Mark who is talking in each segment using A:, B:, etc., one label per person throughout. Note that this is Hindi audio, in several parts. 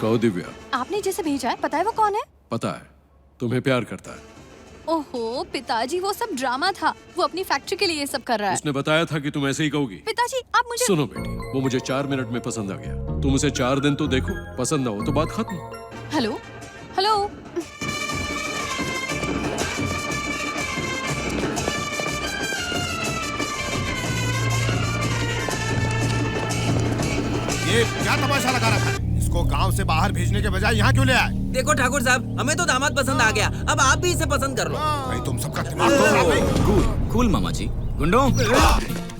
A: कहो दिव्या।
B: आपने जैसे भेजा है, पता है वो कौन है?
A: पता है, तुम्हें प्यार करता है।
B: ओहो पिताजी, वो सब ड्रामा था। वो अपनी फैक्ट्री के लिए ये सब कर रहा है।
A: उसने बताया था कि तुम ऐसे ही कहोगी।
B: पिताजी आप मुझे
A: सुनो बेटी, वो मुझे 4 मिनट में पसंद आ गया। तुम उसे 4 दिन तो देखो, पसंद ना हो तो बात खत्म।
B: Hello hello.
C: ये क्या तमाशा लगा रखा है? इसको गांव से बाहर भेजने के बजाय यहाँ क्यों ले आए?
D: देखो ठाकुर साहब, हमें तो दामाद पसंद आ गया, अब आप भी इसे पसंद कर लो।
C: भाई तुम सबका दिमाग तो खराब है।
E: कूल कूल मामा जी। गुंडो,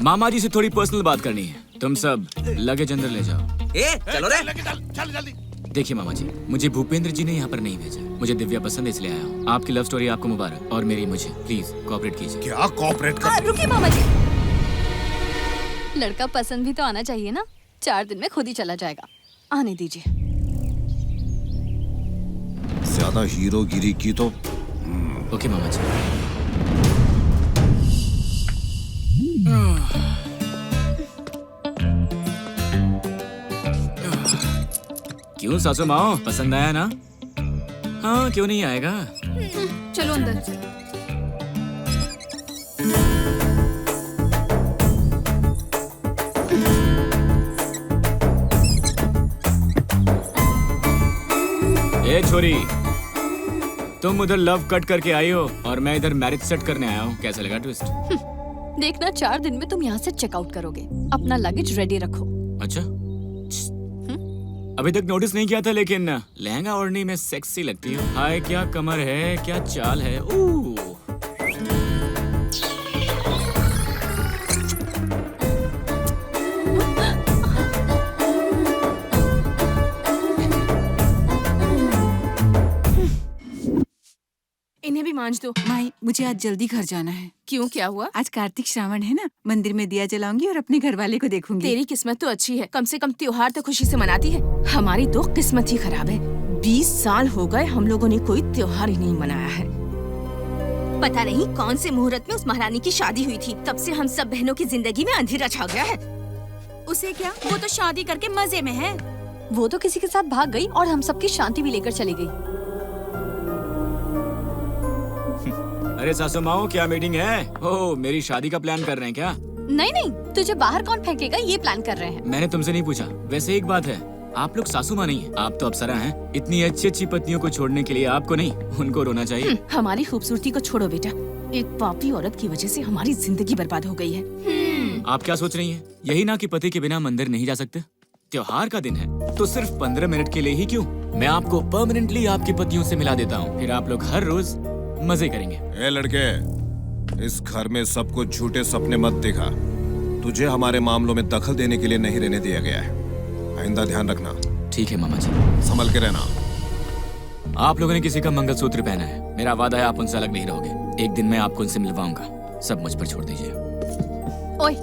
E: मामा जी से थोड़ी पर्सनल बात करनी है। तुम सब लगेज अंदर ले जाओ।
D: चलो रे।
C: चल जल्दी।
E: देखिए मामा जी, मुझे भूपेंद्र जी ने यहाँ पर नहीं भेजा। मुझे दिव्या पसंद है इसलिए आया हूँ। आपकी लव स्टोरी आपको मुबारक, और मेरी मुझे। प्लीज कोऑपरेट कीजिए।
C: क्या कोऑपरेट कर?
B: रुकिए मामा जी, लड़का पसंद भी तो आना चाहिए ना। 4 दिन में खुद ही चला जाएगा, आने दीजिए।
C: ज्यादा हीरोगिरी की तो।
E: ओके मामा जी। क्यों सासू माओ, पसंद आया ना? हाँ, क्यों नहीं आएगा?
B: चलो अंदर।
E: ए छोरी, तुम उधर लव कट करके आई हो और मैं इधर मैरिज सेट करने आया हूँ। कैसा लगा ट्विस्ट?
B: देखना 4 दिन में तुम यहाँ से चेकआउट करोगे। अपना लगेज रेडी रखो।
E: अच्छा, अभी तक नोटिस नहीं किया था, लेकिन लहंगा ओढ़नी में सेक्सी लगती हो। हाय क्या कमर है, क्या चाल है।
B: इन्हें भी मांझ दो।
F: माई, मुझे आज जल्दी घर जाना है।
B: क्यों, क्या हुआ?
F: आज कार्तिक श्रावण है ना, मंदिर में दिया जलाऊंगी और अपने घर वाले को देखूंगी।
G: तेरी किस्मत तो अच्छी है, कम से कम त्योहार तो खुशी से मनाती है। हमारी तो किस्मत ही खराब है। 20 साल हो गए हम लोगों ने कोई त्योहार ही नहीं मनाया है।
H: पता नहीं कौन से मुहूर्त में उस महारानी की शादी हुई थी, तब से हम सब बहनों की जिंदगी में अंधेरा छा गया है।
G: उसे क्या, वो तो शादी करके मजे में है।
B: वो तो किसी के साथ भाग गई और हम सबकी शांति भी लेकर चली गई।
E: अरे सासू माओ, क्या मीटिंग है? ओह, मेरी शादी का प्लान कर रहे हैं क्या?
B: नहीं नहीं, तुझे बाहर कौन फेंकेगा, ये प्लान कर रहे हैं।
E: मैंने तुमसे नहीं पूछा। वैसे एक बात है, आप लोग सासू माँ नहीं है, आप तो अप्सरा हैं। इतनी अच्छी अच्छी पत्नियों को छोड़ने के लिए आपको नहीं, उनको रोना चाहिए।
G: हमारी खूबसूरती को छोड़ो बेटा, एक पापी औरत की वजह से हमारी जिंदगी बर्बाद हो गई है।
E: आप क्या सोच रही हैं? यही ना कि पति के बिना मंदिर नहीं जा सकते। त्योहार का दिन है तो सिर्फ 15 मिनट के लिए ही क्यों, मैं आपको परमानेंटली आपकी पतियों से मिला देता हूँ। फिर आप लोग हर रोज मजे करेंगे।
C: ए लड़के, इस घर में सबको झूठे सपने मत दिखा। तुझे हमारे मामलों में दखल देने के लिए नहीं रहने दिया गया है। आइंदा ध्यान रखना।
E: ठीक है मामा जी।
C: संभल के रहना।
E: आप लोगों ने किसी का मंगलसूत्र पहना है, मेरा वादा है आप उनसे अलग नहीं रहोगे। एक दिन मैं आपको उनसे मिलवाऊंगा। सब मुझ पर छोड़ दीजिए।
B: ओए,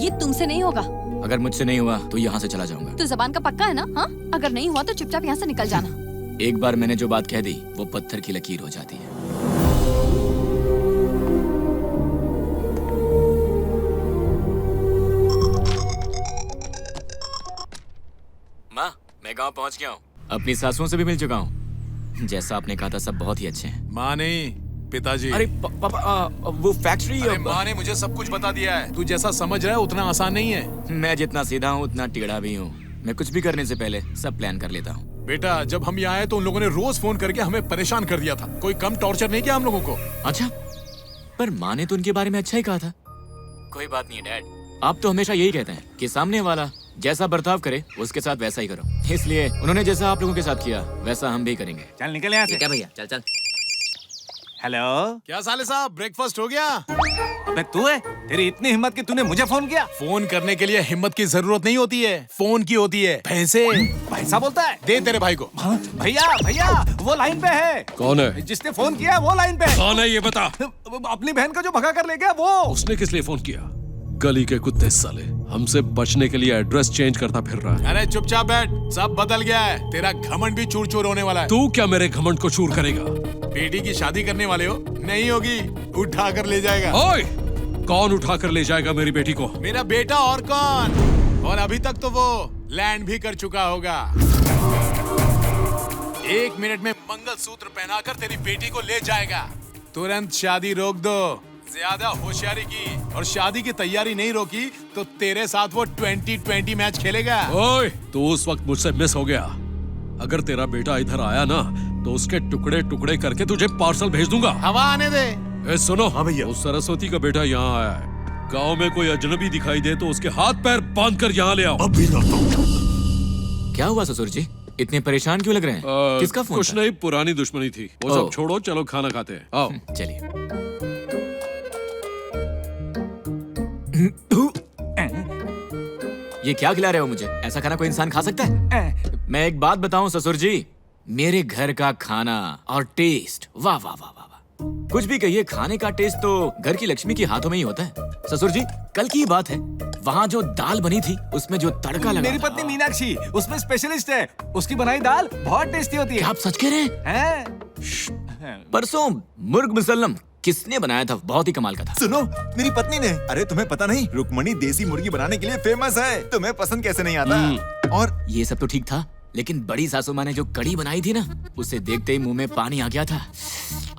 B: ये तुमसे नहीं होगा।
E: अगर मुझसे नहीं हुआ तो यहाँ से चला जाऊंगा।
B: तो जबान का पक्का है ना? हाँ, अगर नहीं हुआ तो चुपचाप यहाँ से निकल जाना।
E: एक बार मैंने जो बात कह दी वो पत्थर की लकीर हो जाती है। माँ, मैं गांव पहुंच गया हूँ। अपनी सासुओं से भी मिल चुका हूँ। जैसा आपने कहा था सब बहुत ही अच्छे हैं।
I: माँ नहीं, पिताजी।
E: अरे पापा, वो फैक्ट्री।
I: अरे माँ ने मुझे सब कुछ बता दिया है। तू जैसा समझ रहा है उतना आसान नहीं है।
E: मैं जितना सीधा हूँ उतना टेढ़ा भी हूँ। मैं कुछ भी करने से पहले सब प्लान कर लेता हूँ।
I: बेटा, जब हम यहाँ आए तो उन लोगों ने रोज फोन करके हमें परेशान कर दिया था। कोई कम टॉर्चर नहीं किया हम लोगों को।
E: अच्छा, पर माँ ने तो उनके बारे में अच्छा ही कहा था। कोई बात नहीं डैड, आप तो हमेशा यही कहते हैं कि सामने वाला जैसा बर्ताव करे उसके साथ वैसा ही करो। इसलिए उन्होंने जैसा आप लोगों के साथ किया वैसा हम भी करेंगे।
D: चल निकल यहाँ से। क्या भैया, चल चल।
J: हेलो,
I: क्या साले साहब, ब्रेकफास्ट हो गया?
J: अबे तू है? तेरी इतनी हिम्मत कि तूने मुझे फोन किया?
I: फोन करने के लिए हिम्मत की जरूरत नहीं होती है, फोन की होती है। पैसे।
J: पैसा बोलता है?
I: दे तेरे भाई को।
J: भैया भैया, वो लाइन पे है।
A: कौन है?
J: जिसने फोन किया वो लाइन पे है।
A: कौन है ये बता।
J: अपनी बहन को जो भगा कर ले गया वो।
A: उसने किस लिए फोन किया? गली के कुत्ते साले, हमसे बचने के लिए एड्रेस चेंज करता फिर रहा है।
I: अरे चुपचाप बैठ, सब बदल गया है। तेरा घमंड भी चूर चूर होने वाला है।
A: तू क्या मेरे घमंड को चूर करेगा?
I: बेटी की शादी करने वाले हो? नहीं होगी, उठा कर ले जाएगा।
A: ओए, कौन उठा कर ले जाएगा मेरी बेटी को?
I: मेरा बेटा और कौन। और अभी तक तो वो लैंड भी कर चुका होगा। 1 मिनट में मंगलसूत्र पहनाकर तेरी बेटी को ले जाएगा। तुरंत शादी रोक दो। ज्यादा होशियारी की और शादी की तैयारी नहीं रोकी तो तेरे साथ वो 20-20 मैच खेलेगा।
A: ओए, तू उस वक्त मुझसे मिस हो गया। अगर तेरा बेटा इधर आया ना तो उसके टुकड़े टुकड़े करके तुझे पार्सल भेज दूंगा।
I: हवा आने दे।
A: ए सुनो,
J: हाँ भैया।
A: उस सरस्वती का बेटा यहाँ आया है। गांव में कोई अजनबी दिखाई दे तो उसके हाथ पैर बांध कर यहाँ ले आओ।
J: अभी लाता हूँ।
E: क्या हुआ ससुर जी, इतने परेशान क्यों लग रहे हैं? किसका फोन
A: कुछ
E: था?
A: नहीं, पुरानी दुश्मनी थी। वो
E: ओह।
A: सब छोड़ो, चलो खाना खाते हैं। आओ।
E: चलिए। ये क्या खिला रहे हो मुझे? ऐसा खाना कोई इंसान खा सकता है? मैं एक बात बताऊं ससुर जी, मेरे घर का खाना और टेस्ट, वाह वाह वाह वाह वाह। कुछ भी कहिए, खाने का टेस्ट तो घर की लक्ष्मी के हाथों में ही होता है। ससुर जी, कल की ही बात है, वहाँ जो दाल बनी थी उसमें जो तड़का लगा
J: मेरी
E: था।
J: पत्नी मीनाक्षी उसमें स्पेशलिस्ट है। उसकी बनाई दाल बहुत टेस्टी होती है।
E: क्या आप सच कह रहे हैं? परसों मुर्ग मुसल्लम किसने बनाया था? बहुत ही कमाल का था।
K: सुनो, मेरी पत्नी ने। अरे तुम्हें पता नहीं, रुक्मणी देसी मुर्गी बनाने के लिए फेमस है। तुम्हें पसंद कैसे नहीं आता? और
E: ये सब तो ठीक था, लेकिन बड़ी सासू माँ ने जो कड़ी बनाई थी ना, उसे देखते ही मुंह में पानी आ गया था।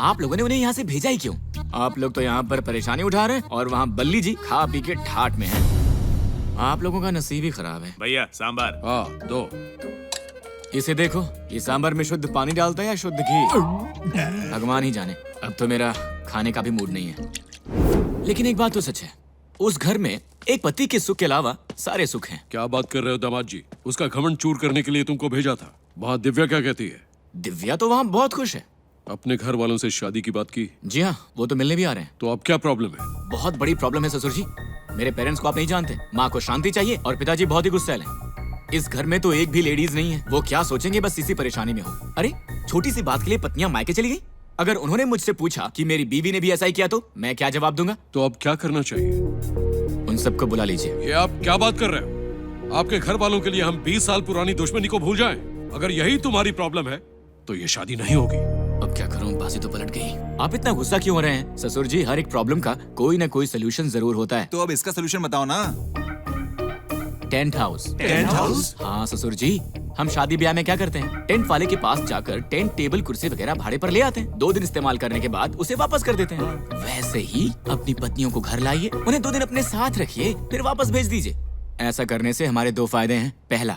E: आप लोगों ने उन्हें यहाँ से भेजा ही क्यों? आप लोग तो यहाँ पर परेशानी उठा रहे हैं और वहाँ बल्ली जी खा पी के ठाट में हैं। आप लोगों का नसीब ही खराब है।
I: भैया सांबार।
A: हाँ, दो।
E: इसे देखो, ये सांबर में शुद्ध पानी डालता है या शुद्ध घी, भगवान ही जाने। अब तो मेरा खाने का भी मूड नहीं है। लेकिन एक बात तो सच है, उस घर में एक पति के सुख के अलावा सारे सुख हैं।
A: क्या बात कर रहे हो दामाद जी? उसका घमंड चूर करने के लिए तुमको भेजा था। वहाँ दिव्या क्या कहती है?
E: दिव्या तो वहाँ बहुत खुश है।
A: अपने घर वालों से शादी की बात की?
E: जी हाँ, वो तो मिलने भी आ रहे हैं।
A: तो अब क्या प्रॉब्लम है?
E: बहुत बड़ी प्रॉब्लम है ससुर जी। मेरे पेरेंट्स को आप नहीं जानते। माँ को शांति चाहिए और पिताजी बहुत ही गुस्सैल हैं। इस घर में तो एक भी लेडीज नहीं है। वो क्या सोचेंगे, बस इसी परेशानी में हो। अरे छोटी सी बात के लिए पत्नियां मायके चली गई। अगर उन्होंने मुझसे पूछा कि मेरी बीवी ने भी ऐसा ही किया तो मैं क्या जवाब दूंगा?
A: तो अब क्या करना चाहिए?
E: उन सबको बुला लीजिए।
A: ये आप क्या बात कर रहे हो? आपके घर वालों के लिए हम 20 साल पुरानी दुश्मनी को भूल जाएं? अगर यही तुम्हारी प्रॉब्लम है तो ये शादी नहीं होगी।
E: अब क्या करूं, बाजी तो पलट गई। आप इतना गुस्सा क्यों हो रहे हैं? ससुर जी, हर एक प्रॉब्लम का कोई ना कोई सोल्यूशन जरूर होता है।
K: तो अब इसका सोल्यूशन बताओ ना।
E: Tent house.
K: Tent house?
E: हाँ ससुर जी, हम शादी ब्याह में क्या करते हैं, टेंट वाले के पास जाकर टेंट टेबल कुर्सी वगैरह भाड़े पर ले आते हैं। 2 दिन इस्तेमाल करने के बाद उसे वापस कर देते हैं। वैसे ही अपनी पत्नियों को घर लाइए, उन्हें 2 दिन अपने साथ रखिए, फिर वापस भेज दीजिए। ऐसा करने से हमारे 2 फायदे हैं। पहला,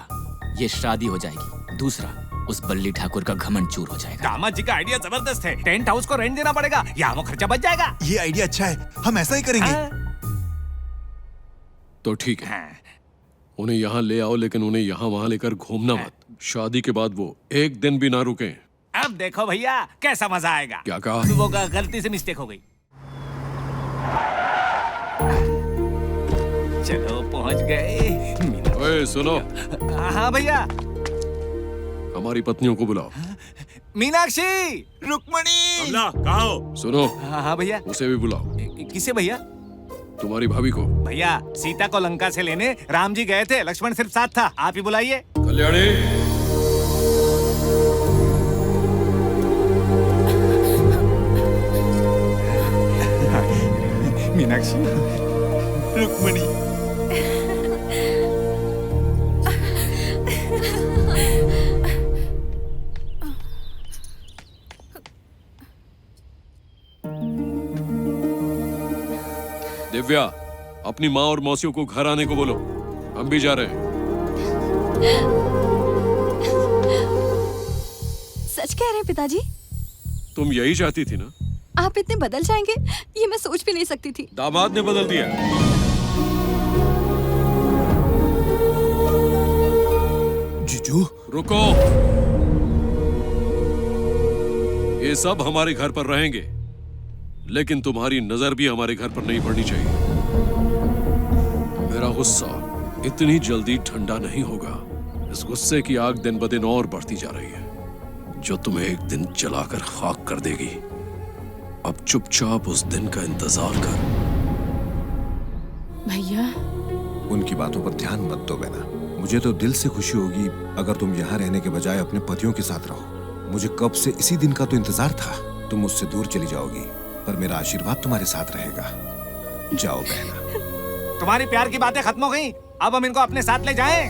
E: ये शादी हो जाएगी। दूसरा, उस बल्ली ठाकुर का घमंड चूर हो जाएगा।
J: दामाद जी का आइडिया जबरदस्त है। टेंट हाउस को रेंट देना पड़ेगा, यहाँ वो खर्चा बच जाएगा।
K: ये आइडिया अच्छा है, हम ऐसा ही करेंगे।
A: तो ठीक है, उन्हें यहाँ ले आओ, लेकिन उन्हें यहाँ वहाँ लेकर घूमना मत। शादी के बाद वो एक दिन भी ना रुके।
J: अब देखो भैया कैसा मजा आएगा।
A: क्या कहा?
J: वो गलती से मिस्टेक हो गई। चलो पहुंच गए।
A: ओए सुनो,
J: हाँ भैया।
A: हमारी पत्नियों को बुलाओ।
J: मीनाक्षी,
K: रुक्मणी,
I: कहाँ हो?
A: सुनो,
J: हाँ भैया।
K: उसे भी बुलाओ।
J: किसे भैया?
A: तुम्हारी भाभी को।
J: भैया, सीता को लंका से लेने राम जी गए थे, लक्ष्मण सिर्फ साथ था। आप ही बुलाइए।
A: कल्याणी,
J: मीनाक्षी,
K: रुक्मणी,
A: दिव्या, अपनी माँ और मौसियों को घर आने को बोलो, हम भी जा रहे हैं।
B: सच कह रहे हैं पिताजी?
A: तुम यही चाहती थी ना?
B: आप इतने बदल जाएंगे ये मैं सोच भी नहीं सकती थी।
A: दामाद ने बदल दिया।
K: जीजू,
A: रुको, ये सब हमारे घर पर रहेंगे, लेकिन तुम्हारी नजर भी हमारे घर पर नहीं पड़नी चाहिए। मेरा गुस्सा इतनी जल्दी ठंडा नहीं होगा। इस गुस्से की आग दिन ब दिन और बढ़ती जा रही है, जो तुम्हें एक दिन जलाकर खाक कर देगी। अब चुपचाप उस दिन का इंतजार कर।
G: भैया,
C: उनकी बातों पर ध्यान मत दो बहना। मुझे तो दिल से खुशी होगी अगर तुम यहाँ रहने के बजाय अपने पतियों के साथ रहो। मुझे कब से इसी दिन का तो इंतजार था। तुम मुझसे दूर चली जाओगी, पर मेरा आशीर्वाद तुम्हारे साथ रहेगा। जाओ बहना।
J: तुम्हारी प्यार की बातें खत्म हो गई, अब हम इनको अपने साथ ले जाएं।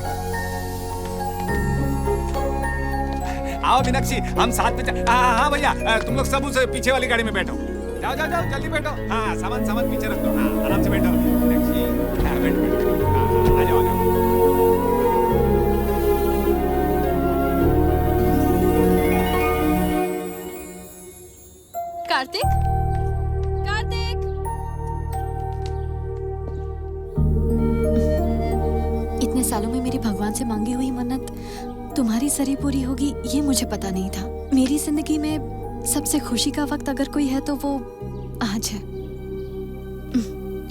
J: आओ मीनाक्षी, हम साथ में हाँ भैया, तुम लोग सब उस पीछे वाली गाड़ी में बैठो। जाओ जाओ जाओ, जल्दी बैठो। हाँ, सामान पीछे रख दो। हाँ, आराम से बैठो मीनाक्षी। हाँ, बैठो। हाँ, आ जाओ आ जाओ।
B: कार्तिक, कार्तिक, इतने सालों में मेरी भगवान से मांगी हुई मन्नत तुम्हारी सरी पूरी होगी ये मुझे पता नहीं था। मेरी जिंदगी में सबसे खुशी का वक्त अगर कोई है तो वो आज है।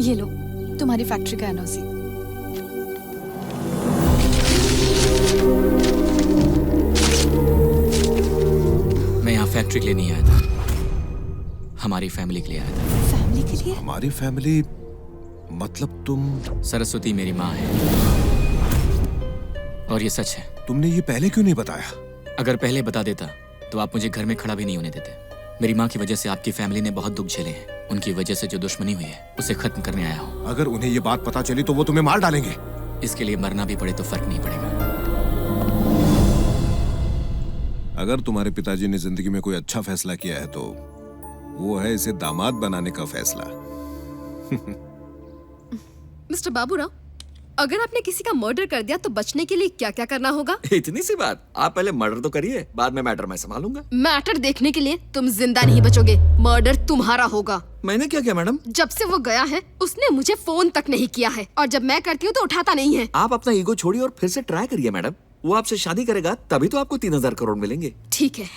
B: ये लो तुम्हारी फैक्ट्री का एनओसी।
E: मैं यहाँ फैक्ट्री के लिए नहीं आया था, हमारी फैमिली के लिए आया था।
B: फैमिली के लिए?
C: हमारी फैमिली मतलब तुम?
E: सरस्वती मेरी माँ है और ये सच है।
C: तुमने ये पहले क्यों नहीं बताया?
E: अगर पहले बता देता तो आप मुझे घर में खड़ा भी नहीं होने देते। मेरी माँ की वजह से आपकी फैमिली ने बहुत दुख झेले हैं। उनकी वजह से जो दुश्मनी हुई है उसे खत्म करने आया हूँ।
C: अगर उन्हें ये बात पता चली तो वो तुम्हें मार डालेंगे।
E: इसके लिए मरना भी पड़े तो फर्क नहीं पड़ेगा।
C: अगर तुम्हारे पिताजी ने जिंदगी में कोई अच्छा फैसला किया है तो वो है इसे दामाद बनाने का फैसला।
L: मिस्टर बाबूराव, अगर आपने किसी का मर्डर कर दिया तो बचने के लिए क्या क्या करना होगा?
M: इतनी सी बात, आप पहले मर्डर तो करिए, बाद में मैटर मैं संभालूंगा।
L: मैटर देखने के लिए तुम जिंदा नहीं बचोगे, मर्डर तुम्हारा होगा।
M: मैंने क्या किया मैडम?
L: जब से वो गया है उसने मुझे फोन तक नहीं किया है, और जब मैं करती हूँ तो उठाता नहीं है।
M: आप अपना ईगो छोड़िए और फिर से ट्राई करिए मैडम। वो आपसे शादी करेगा तभी तो आपको 3000 करोड़ मिलेंगे।
L: ठीक है।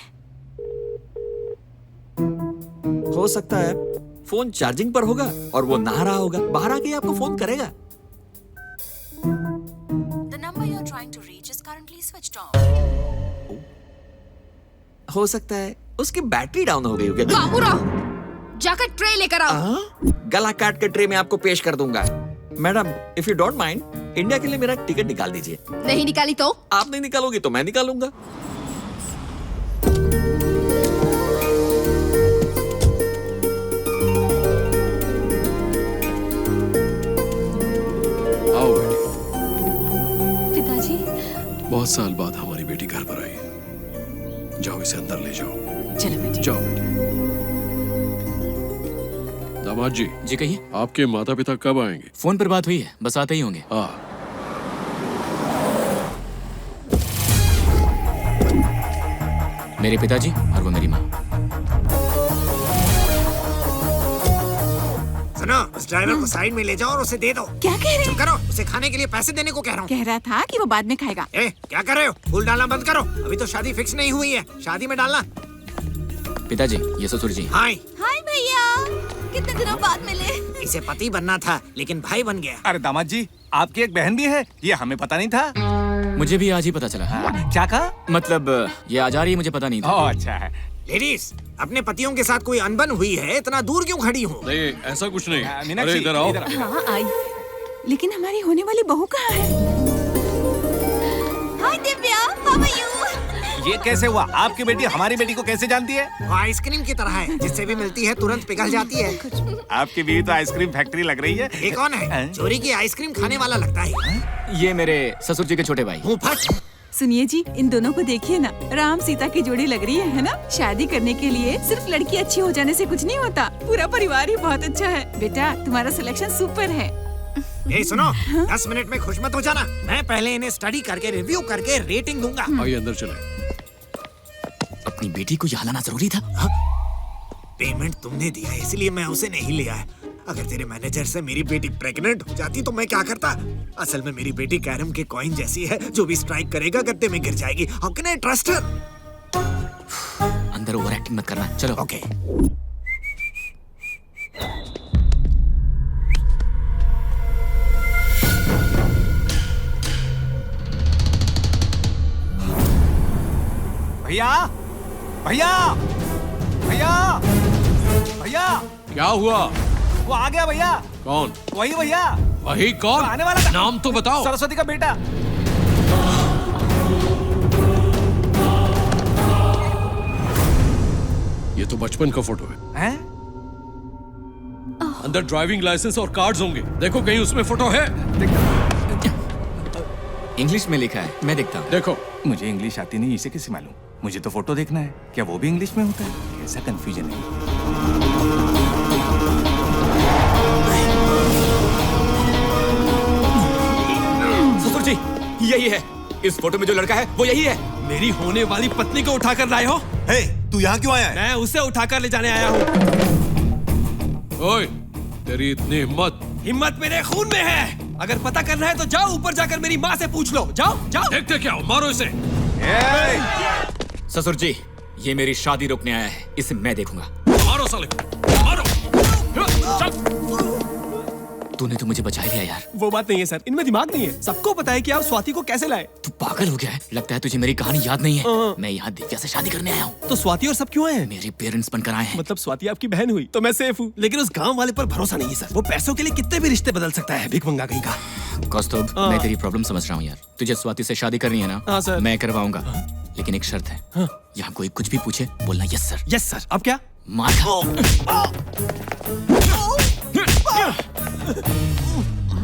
M: हो सकता है फोन चार्जिंग पर होगा और वो नहा रहा होगा, बाहर आके आपको फोन करेगा।
N: The number you're trying to reach is currently switched off.
M: हो सकता है उसकी बैटरी डाउन हो गई होगी।
L: बाबूराव, जाकर ट्रे लेकर आओ।
M: गला काट कर ट्रे में आपको पेश कर दूंगा। Madam, if you don't mind, India के लिए मेरा टिकट निकाल दीजिए।
L: नहीं निकाली तो?
M: आप नहीं निकालोगी तो मैं निकालूंगा।
A: आओ बेटी।
B: पिताजी,
A: बहुत साल बाद हमारी बेटी घर पर आई। जाओ इसे अंदर ले जाओ।
F: चलो बेटी।
A: जाओ बेटी। दामाद जी।
E: जी कहिए।
A: आपके माता पिता कब आएंगे?
E: फोन पर बात हुई है, बस आते ही होंगे।
A: हाँ।
E: मेरे पिताजी और वो मेरी माँ।
J: सुनो, उस ड्राइवर को साइड में ले जाओ और उसे दे दो।
F: क्या कह रहे?
J: चुप करो, उसे खाने के लिए पैसे देने को कह रहा हूँ।
F: कह रहा था कि वो बाद में खाएगा।
J: क्या कर रहे हो? फूल डालना बंद करो, अभी तो शादी फिक्स नहीं हुई है। शादी में डालना।
E: पिताजी, ये ससुर जी।
J: हाय।
H: हाय भैया, कितने दिनों बाद मिले।
J: इसे पति बनना था लेकिन भाई बन गया। अरे दामाद जी, आपकी एक बहन भी है, ये हमें पता नहीं था।
E: मुझे भी आज ही पता चला।
J: क्या कहा?
E: मतलब ये आज आ रही है, मुझे पता नहीं था।
J: अच्छा है। लेडीज, अपने पतियों के साथ कोई अनबन हुई है, इतना दूर क्यों खड़ी हो?
A: नहीं, ऐसा कुछ नहीं।
J: मीनाक्षी,
A: अरे इधर आओ।
F: हाँ आई, लेकिन हमारी होने वाली बहू कहाँ है?
H: हाय दिव्या, हाउ आर यू?
J: ये कैसे हुआ? आपकी बेटी हमारी बेटी को कैसे जानती है? वो आइसक्रीम की तरह है, जिससे भी मिलती है तुरंत पिघल जाती है। आपकी बीवी तो आइसक्रीम फैक्ट्री लग रही है। ये कौन है? चोरी की आइसक्रीम खाने वाला लगता है।
E: ये मेरे ससुर जी के छोटे भाई।
F: सुनिए जी, इन दोनों को देखिए ना, राम सीता की जोड़ी लग रही है ना? शादी करने के लिए सिर्फ लड़की अच्छी हो जाने से कुछ नहीं होता, पूरा परिवार ही बहुत अच्छा है। बेटा, तुम्हारा सिलेक्शन सुपर है।
J: ए सुनो, 10 मिनट में खुश मत हो जाना। मैं पहले इन्हें स्टडी करके रिव्यू करके रेटिंग दूंगा।
A: आइए अंदर चले।
E: अपनी बेटी को यहाँ लाना जरूरी था।
J: पेमेंट तुमने दिया है, इसलिए मैं उसे नहीं लिया है। अगर तेरे मैनेजर से मेरी बेटी प्रेग्नेंट हो जाती तो मैं क्या करता? असल में मेरी बेटी कैरम के कॉइन जैसी है, जो भी स्ट्राइक करेगा गद्दे में गिर जाएगी। How can I trust her?
E: अंदर ओवर एक्टिंग मत करना, चलो।
J: ओके। भैया, भैया, भैया, भैया।
A: क्या हुआ?
J: वो आ गया भैया।
A: कौन?
J: वही भैया।
A: वही कौन?
J: आने वाला था।
A: नाम तो बताओ।
J: सरस्वती का बेटा।
A: ये तो बचपन का फोटो है। अंदर ड्राइविंग लाइसेंस और कार्ड्स होंगे, देखो कहीं उसमें फोटो है।
E: इंग्लिश में लिखा है, मैं देखता हूँ।
A: देखो।
J: मुझे इंग्लिश आती नहीं, इसे कैसे मालूम?
O: मुझे तो फोटो देखना है। क्या वो भी इंग्लिश में होता है? कैसा कंफ्यूजन है।
E: ससुर जी, यही है। इस फोटो में जो लड़का है वो यही है।
A: मेरी होने वाली पत्नी को उठाकर लाए हो?
K: हे, तू यहाँ क्यों आया है?
A: मैं उसे उठाकर ले जाने आया हूँ। ओए, तेरी इतनी हिम्मत? हिम्मत मेरे खून में है। अगर पता करना है तो जाओ ऊपर जाकर मेरी माँ से पूछ लो। जाओ जाओ। देखते क्या हो, मारो इसे।
E: ससुर जी, ये मेरी शादी रोकने आया है, इसे मैं देखूंगा।
A: मारो साले को, मारो।
E: तूने तो मुझे बचा लिया यार।
P: वो बात नहीं है सर, इनमें दिमाग नहीं है। सबको पता है कि आप स्वाति को कैसे लाए।
E: तू पागल हो गया है? लगता है तुझे मेरी कहानी याद नहीं है। मैं यहाँ दिव्या से शादी करने आया हूँ।
P: तो स्वाति और सब क्यों आए?
E: मेरे पेरेंट्स बनकर आए हैं।
P: मतलब स्वाति आपकी बहन हुई तो मैं सेफ हूँ। लेकिन उस गांव वाले पर भरोसा नहीं है सर। वो पैसों के लिए कितने भी रिश्ते बदल सकता है। भिख मंगा कहीं का।
E: कौस्तुभ, मैं तेरी प्रॉब्लम समझ रहा हूँ यार। तुझे स्वाति से शादी करनी है ना?
P: हाँ सर।
E: मैं करवाऊंगा, लेकिन एक शर्त है। यहाँ कोई कुछ भी पूछे बोलना यस सर।
P: Yes sir. अब क्या?
E: मार खा।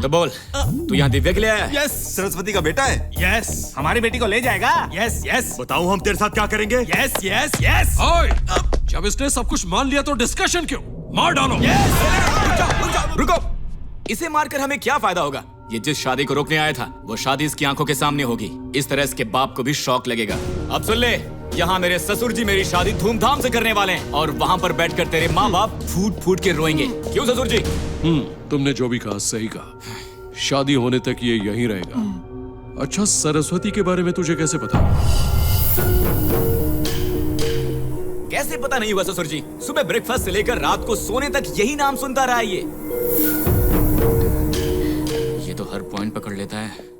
E: तो बोल, तू यहाँ दिव्या के लिए आया है?
P: यस।
K: सरस्वती का बेटा है?
P: यस। हमारी बेटी को ले जाएगा? Yes yes.
J: बताओ हम तेरे साथ क्या करेंगे?
P: Yes yes yes.
A: ओए, जब इसने सब कुछ मान लिया तो डिस्कशन क्यों? मार डालो।
E: रुको, इसे मारकर हमें क्या फायदा होगा? ये जिस शादी को रोकने आया था वो शादी इसकी आंखों के सामने होगी। इस तरह इसके बाप को भी शौक लगेगा। अब सुन ले, यहाँ मेरे ससुर जी मेरी शादी धूमधाम से करने वाले हैं और वहाँ पर बैठकर तेरे माँ बाप फूट फूट के रोएंगे। क्यों ससुर जी?
A: तुमने जो भी कहा सही कहा। शादी होने तक ये यहीं रहेगा। अच्छा, सरस्वती के बारे में तुझे कैसे पता?
E: कैसे पता नहीं हुआ ससुर जी? सुबह ब्रेकफास्ट से लेकर रात को सोने तक यही नाम सुनता रहा। ये तो हर पॉइंट पकड़ लेता है।